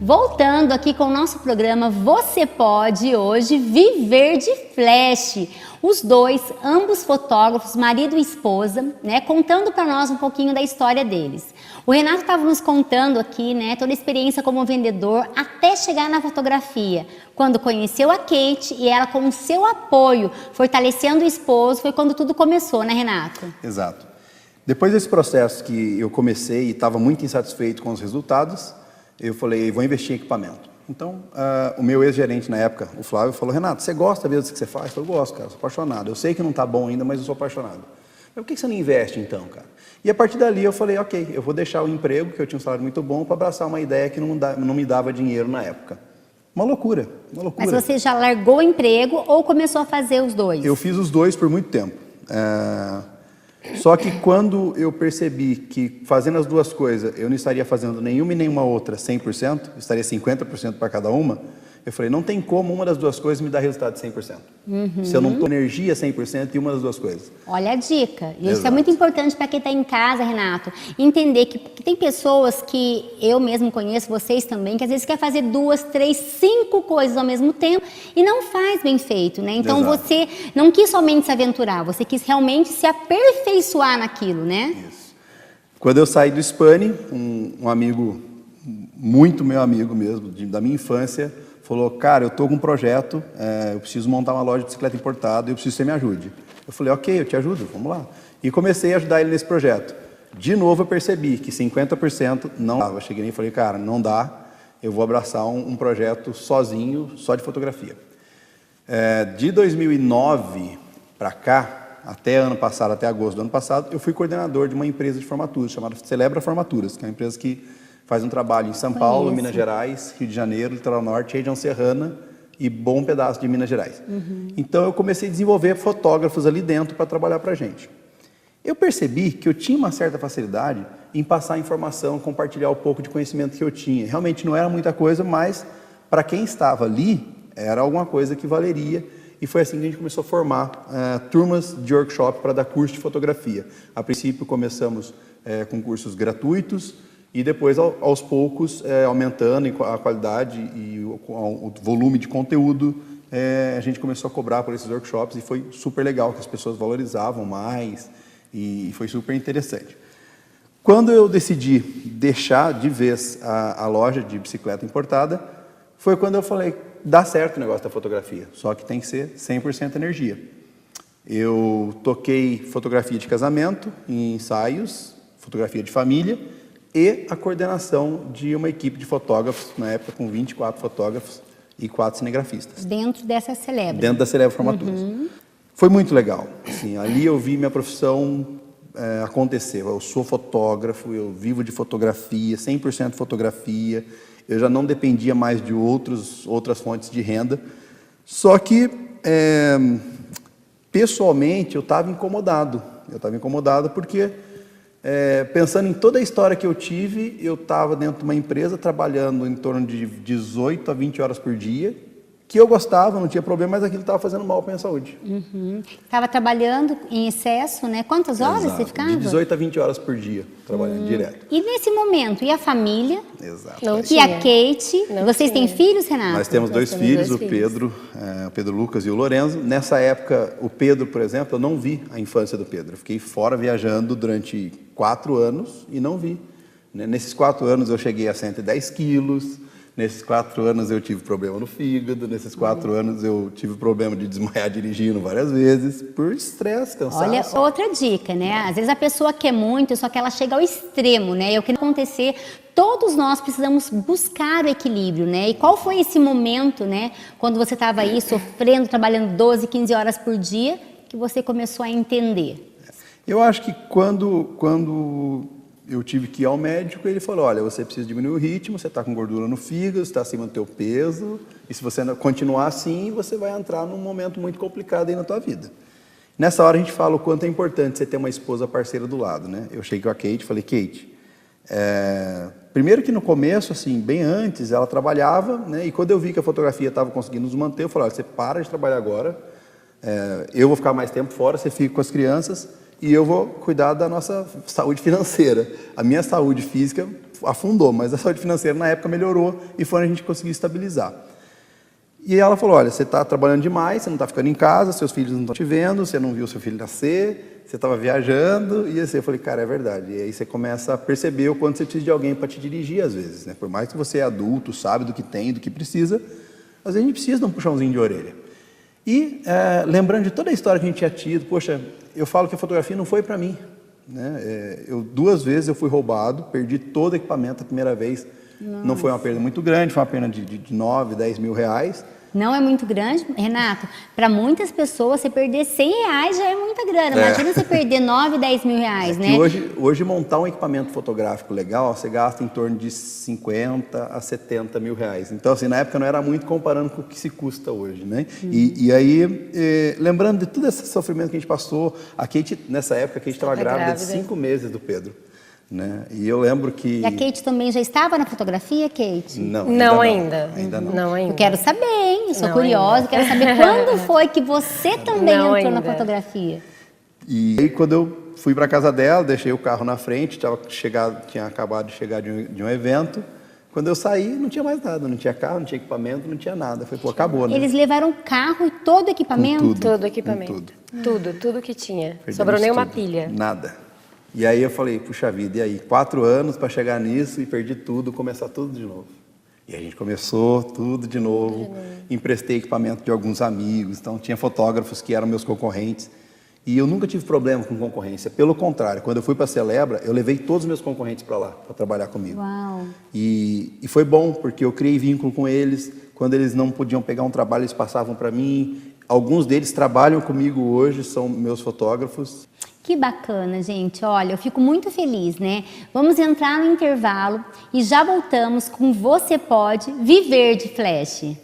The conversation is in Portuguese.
Voltando aqui com o nosso programa Você Pode hoje viver de flash. Os dois, ambos fotógrafos, marido e esposa, né, contando para nós um pouquinho da história deles. O Renato estava nos contando aqui, né, toda a experiência como vendedor até chegar na fotografia. Quando conheceu a Kate e ela com o seu apoio, fortalecendo o esposo, foi quando tudo começou, né, Renato? Exato. Depois desse processo que eu comecei e estava muito insatisfeito com os resultados, eu falei, vou investir em equipamento. Então, o meu ex-gerente na época, o Flávio, falou, Renato, você gosta mesmo do que você faz? Eu falei, gosto, cara, sou apaixonado. Eu sei que não está bom ainda, mas eu sou apaixonado. Mas por que você não investe então, cara? E a partir dali eu falei, ok, eu vou deixar o emprego, que eu tinha um salário muito bom, para abraçar uma ideia que não me dava dinheiro na época. Uma loucura, uma loucura. Mas você já largou o emprego ou começou a fazer os dois? Eu fiz os dois por muito tempo. Só que quando eu percebi que fazendo as duas coisas, eu não estaria fazendo nenhuma e nenhuma outra 100%, estaria 50% para cada uma, eu falei, não tem como uma das duas coisas me dar resultado de 100%. Se eu não estou energia 100% em uma das duas coisas. Olha a dica. E isso Exato. é muito importante para quem está em casa, Renato. Entender que tem pessoas que eu mesmo conheço, vocês também, que às vezes quer fazer 2, 3, 5 coisas ao mesmo tempo e não faz bem feito, né? Então Exato. você não quis somente se aventurar, você quis realmente se aperfeiçoar naquilo, né? Isso. Quando eu saí do Spani, um amigo, muito meu amigo mesmo, da minha infância, falou, cara, eu estou com um projeto, eu preciso montar uma loja de bicicleta importada e eu preciso que você me ajude. Eu falei, ok, eu te ajudo, vamos lá. E comecei a ajudar ele nesse projeto. De novo eu percebi que 50% não dava. Cheguei e falei, cara, não dá, eu vou abraçar um projeto sozinho, só de fotografia. De 2009 para cá, até ano passado, até agosto do ano passado, eu fui coordenador de uma empresa de formaturas, chamada Celebra Formaturas, que é uma empresa que faz um trabalho em São Paulo, Minas Gerais, Rio de Janeiro, Litoral Norte, região serrana e bom pedaço de Minas Gerais. Então eu comecei a desenvolver fotógrafos ali dentro para trabalhar para a gente. Eu percebi que eu tinha uma certa facilidade em passar informação, compartilhar um pouco de conhecimento que eu tinha. Realmente não era muita coisa, mas para quem estava ali, era alguma coisa que valeria. E foi assim que a gente começou a formar turmas de workshop para dar curso de fotografia. A princípio começamos com cursos gratuitos, e depois, aos poucos, aumentando a qualidade e o volume de conteúdo, a gente começou a cobrar por esses workshops e foi super legal, que as pessoas valorizavam mais e foi super interessante. Quando eu decidi deixar de vez a loja de bicicleta importada, foi quando eu falei, dá certo o negócio da fotografia, só que tem que ser 100% energia. Eu toquei fotografia de casamento, em ensaios, fotografia de família, e a coordenação de uma equipe de fotógrafos, na época com 24 fotógrafos e 4 cinegrafistas. Dentro dessa Celebra. Dentro da Celebra Formaturas. Foi muito legal. Assim, ali eu vi minha profissão acontecer. Eu sou fotógrafo, eu vivo de fotografia, 100% fotografia. Eu já não dependia mais de outras fontes de renda. Só que, pessoalmente, eu estava incomodado. Eu estava incomodado porque... pensando em toda a história que eu tive, eu estava dentro de uma empresa trabalhando em torno de 18 a 20 horas por dia, que eu gostava, não tinha problema, mas aquilo estava fazendo mal para a minha saúde. Estava trabalhando em excesso, né? Quantas horas Exato. você ficava? De 18 a 20 horas por dia, trabalhando direto. E nesse momento, e a família? Exato. E a Kate? Vocês têm filhos, Renato? Nós temos dois filhos, o Pedro Lucas e o Lorenzo. Nessa época, o Pedro, por exemplo, eu não vi a infância do Pedro. Eu fiquei fora viajando durante 4 anos e não vi. Nesses 4 anos eu cheguei a 110 quilos. Nesses 4 anos eu tive problema no fígado, nesses 4 anos eu tive problema de desmaiar dirigindo várias vezes, por estresse, cansaço. Olha, outra dica, né? Às vezes a pessoa quer muito, só que ela chega ao extremo, né? E o que não acontecer, todos nós precisamos buscar o equilíbrio, né? E qual foi esse momento, né? Quando você estava aí sofrendo, trabalhando 12, 15 horas por dia, que você começou a entender? Eu acho que quando eu tive que ir ao médico, ele falou, olha, você precisa diminuir o ritmo, você está com gordura no fígado, você está acima do teu peso, e se você continuar assim, você vai entrar num momento muito complicado aí na tua vida. Nessa hora a gente fala o quanto é importante você ter uma esposa parceira do lado, né? Eu cheguei com a Kate e falei, Kate, primeiro que no começo, assim, bem antes, ela trabalhava, né? E quando eu vi que a fotografia estava conseguindo nos manter, eu falei, olha, você para de trabalhar agora, eu vou ficar mais tempo fora, você fica com as crianças, e eu vou cuidar da nossa saúde financeira. A minha saúde física afundou, mas a saúde financeira na época melhorou e foi onde a gente conseguiu estabilizar. E ela falou, olha, você está trabalhando demais, você não está ficando em casa, seus filhos não estão te vendo, você não viu seu filho nascer, você estava viajando, e assim, eu falei, cara, é verdade. E aí você começa a perceber o quanto você precisa de alguém para te dirigir às vezes, né? Por mais que você é adulto, sabe do que tem, do que precisa, às vezes a gente precisa de um puxãozinho de orelha. E lembrando de toda a história que a gente tinha tido, poxa, eu falo que a fotografia não foi para mim, né? 2 vezes eu fui roubado, perdi todo o equipamento a primeira vez. Nossa. Não foi uma perda muito grande, foi uma perda de 9, 10 mil reais. Não é muito grande, Renato? Para muitas pessoas, você perder 100 reais já é muita grana. Imagina você perder 9, 10 mil reais, né? Hoje montar um equipamento fotográfico legal, você gasta em torno de 50 a 70 mil reais. Então, assim, na época não era muito comparando com o que se custa hoje, né? E aí, lembrando de todo esse sofrimento que a gente passou, a Kate, nessa época, a Kate estava grávida de 5 meses do Pedro. Né? E eu lembro que... E a Kate também já estava na fotografia, Kate? Não, ainda não. Eu quero saber, hein? Eu sou curiosa, quero saber quando foi que você também entrou na fotografia. E aí, quando eu fui para casa dela, deixei o carro na frente, tinha acabado de chegar de um evento. Quando eu saí, não tinha mais nada, não tinha carro, não tinha equipamento, não tinha nada. Falei, pô, acabou, né? Eles levaram o carro e todo o equipamento? Todo o equipamento. Tudo que tinha. Perdemos sobrou nem uma pilha. Nada. E aí eu falei, puxa vida, e aí? 4 anos para chegar nisso e perdi tudo, começar tudo de novo. E a gente começou tudo de novo. Emprestei equipamento de alguns amigos, então tinha fotógrafos que eram meus concorrentes. E eu nunca tive problema com concorrência. Pelo contrário, quando eu fui para a Celebra, eu levei todos os meus concorrentes para lá, para trabalhar comigo. Uau. E foi bom, porque eu criei vínculo com eles. Quando eles não podiam pegar um trabalho, eles passavam para mim. Alguns deles trabalham comigo hoje, são meus fotógrafos. Que bacana, gente. Olha, eu fico muito feliz, né? Vamos entrar no intervalo e já voltamos com Você Pode Viver de Flash.